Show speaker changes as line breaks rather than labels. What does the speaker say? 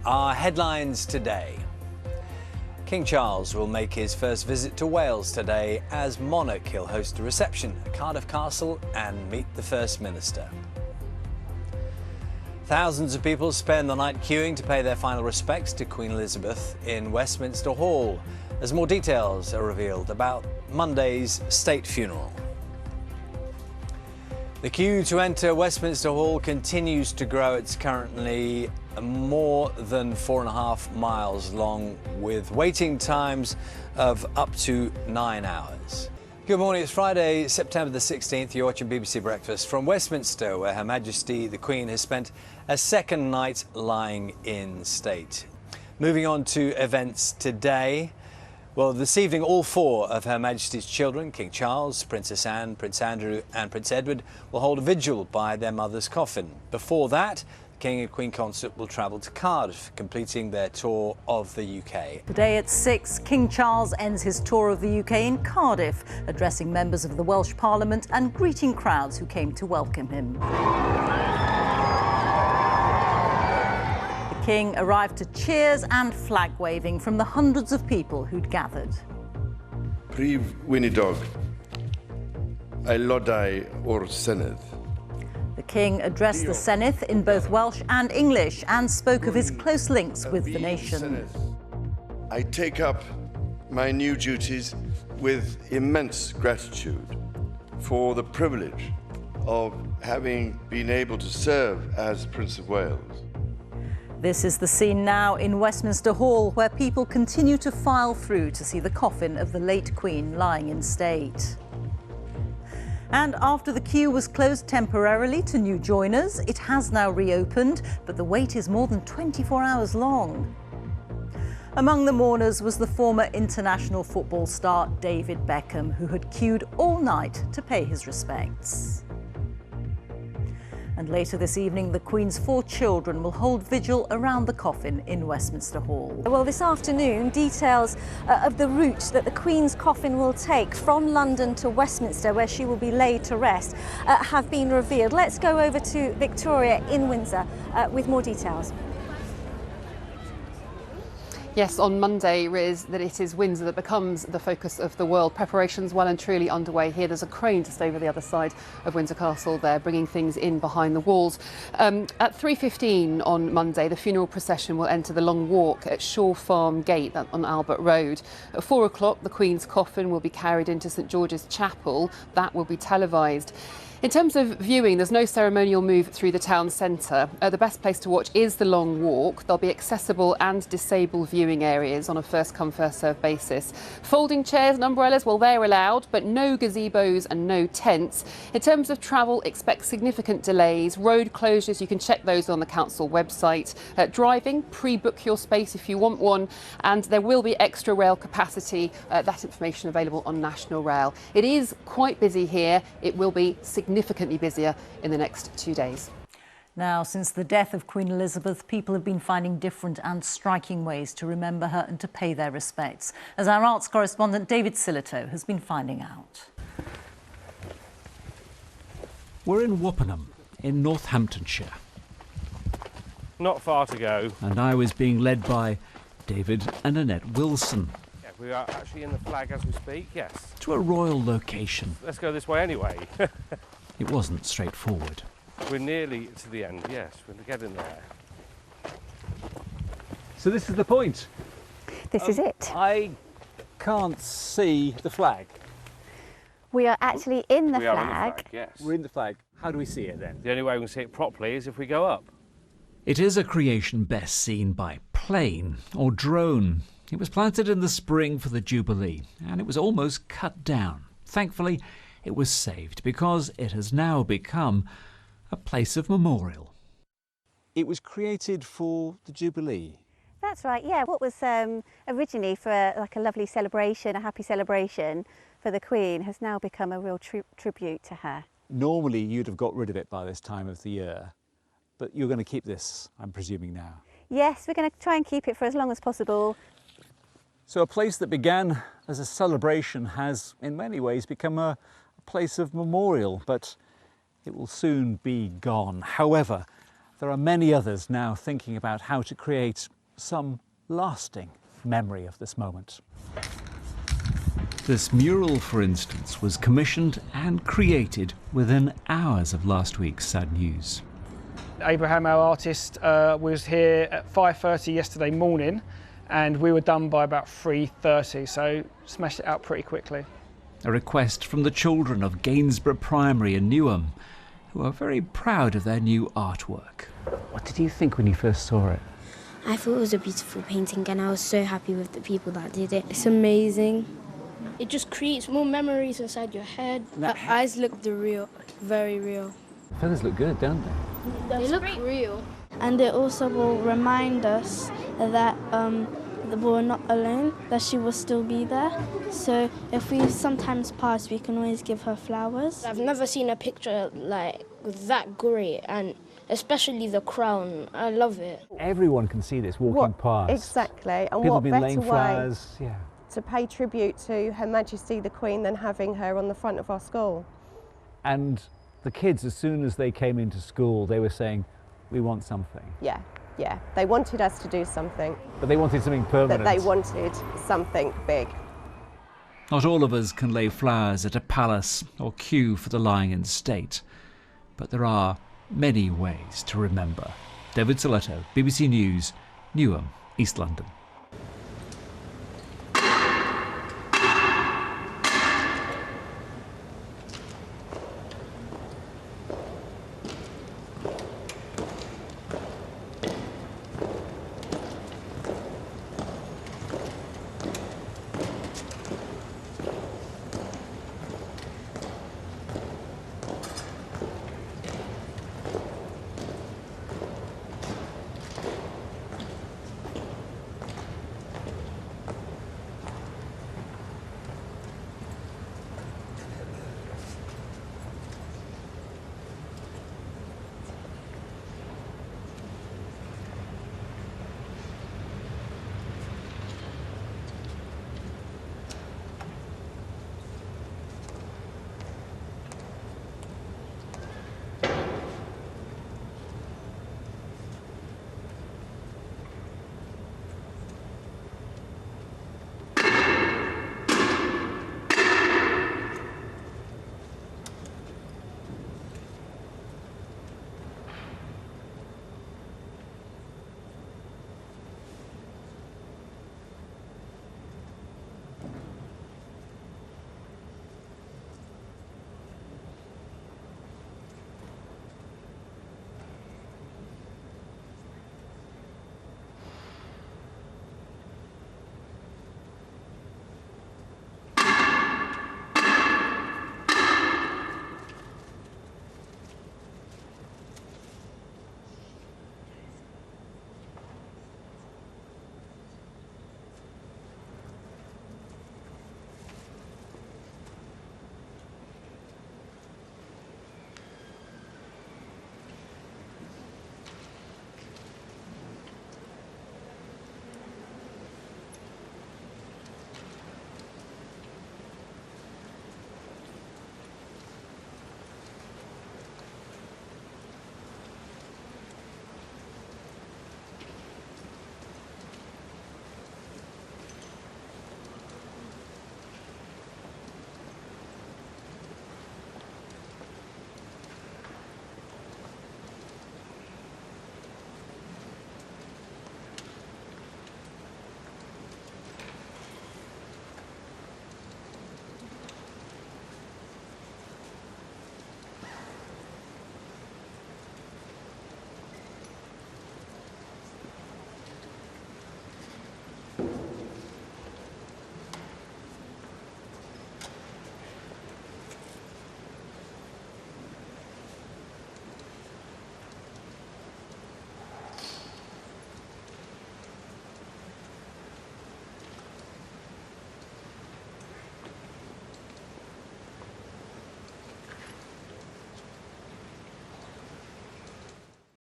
Our headlines today. King Charles will make his first visit to Wales today. As monarch, he'll host a reception at Cardiff Castle and meet the First Minister. Thousands of people spend the night queuing to pay their final respects to Queen Elizabeth in Westminster Hall, as more details are revealed about Monday's state funeral. The queue to enter Westminster Hall continues to grow. It's currently more than 4.5 miles long, with waiting times of up to 9 hours. Good morning, it's Friday, September the 16th. You're watching BBC Breakfast from Westminster, where Her Majesty the Queen has spent a second night lying in state. Moving on to events today. Well, this evening, all 4 of Her Majesty's children, King Charles, Princess Anne, Prince Andrew and Prince Edward, will hold a vigil by their mother's coffin. Before that, the King and Queen Consort will travel to Cardiff, completing their tour of the UK.
Today at 6, King Charles ends his tour of the UK in Cardiff, addressing members of the Welsh Parliament and greeting crowds who came to welcome him. The King arrived to cheers and flag waving from the hundreds of people who'd gathered.
Prif Weinidog, aelodau o'r Senedd.
The King addressed the Senedd in both Welsh and English and spoke of his close links with the nation.
I take up my new duties with immense gratitude for the privilege of having been able to serve as Prince of Wales.
This is the scene now in Westminster Hall, where people continue to file through to see the coffin of the late Queen lying in state. And after the queue was closed temporarily to new joiners, it has now reopened, but the wait is more than 24 hours long. Among the mourners was the former international football star David Beckham, who had queued all night to pay his respects. And later this evening, the Queen's 4 children will hold vigil around the coffin in Westminster Hall.
Well, this afternoon, details of the route that the Queen's coffin will take from London to Westminster, where she will be laid to rest, have been revealed. Let's go over to Victoria in Windsor with more details.
Yes, on Monday, Riz, that it is Windsor that becomes the focus of the world. Preparations well and truly underway here. There's a crane just over the other side of Windsor Castle there, bringing things in behind the walls. At 3:15 on Monday, the funeral procession will enter the Long Walk at Shaw Farm Gate on Albert Road. At 4 o'clock, the Queen's coffin will be carried into St George's Chapel. That will be televised. In terms of viewing, there's no ceremonial move through the town centre. The best place to watch is the Long Walk. There'll be accessible and disabled viewing areas on a first-come, first-served basis. Folding chairs and umbrellas, well, they're allowed, but no gazebos and no tents. In terms of travel, expect significant delays. Road closures, you can check those on the council website. Driving, pre-book your space if you want one, and there will be extra rail capacity. That information available on National Rail. It is quite busy here. It will be significantly busier in the next 2 days.
Now, since the death of Queen Elizabeth, people have been finding different and striking ways to remember her and to pay their respects, as our arts correspondent David Sillito has been finding out.
We're in Wuppenham, in Northamptonshire.
Not far to go.
And I was being led by David and Annette Wilson.
Yeah, we are actually in the flag as we speak, yes.
To a royal location.
Let's go this way anyway.
It wasn't straightforward.
We're nearly to the end, yes. We're getting there.
So this is the point.
This is it.
I can't see the flag.
We are actually in the
We are in the
flag.
flag, yes.
We're in the flag. How do we see it then?
The only way we can see it properly is if we go up.
It is a creation best seen by plane or drone. It was planted in the spring for the Jubilee, and it was almost cut down. Thankfully, it was saved because it has now become a place of memorial.
It was created for the Jubilee.
That's right, yeah. What was originally for like a lovely celebration, a happy celebration for the Queen, has now become a real tribute to her.
Normally you'd have got rid of it by this time of the year, but you're going to keep this, I'm presuming, now.
Yes, we're going to try and keep it for as long as possible.
So a place that began as a celebration has, in many ways, become a place of memorial, but it will soon be gone. However, There are many others now thinking about how to create some lasting memory of this moment.
This mural, for instance, was commissioned and created within hours of last week's sad news.
Abraham, our artist, was here at 5:30 yesterday morning, and we were done by about 3:30, so smashed it out pretty quickly.
A request from the children of Gainsborough Primary in Newham, who are very proud of their new artwork.
What did you think when you first saw it?
I thought it was a beautiful painting and I was so happy with the people that did it. It's amazing.
It just creates more memories inside your head.
The eyes look real, very real.
The feathers look good, don't they?
They look real.
And it also will remind us that we're not alone, that she will still be there. So if we sometimes pass, we can always give her flowers.
I've never seen a picture like that great, and especially the crown. I love it.
Everyone can see this walking past.
Exactly. And
people
what
have been
better
laying
way
flowers,
to pay tribute to Her Majesty the Queen than having her on the front of our school.
And the kids, as soon as they came into school, they were saying, we want something.
Yeah. They wanted us to do something.
But they wanted something permanent.
But they wanted something big.
Not all of us can lay flowers at a palace or queue for the lying in state, but there are many ways to remember. David Soletto, BBC News, Newham, East London.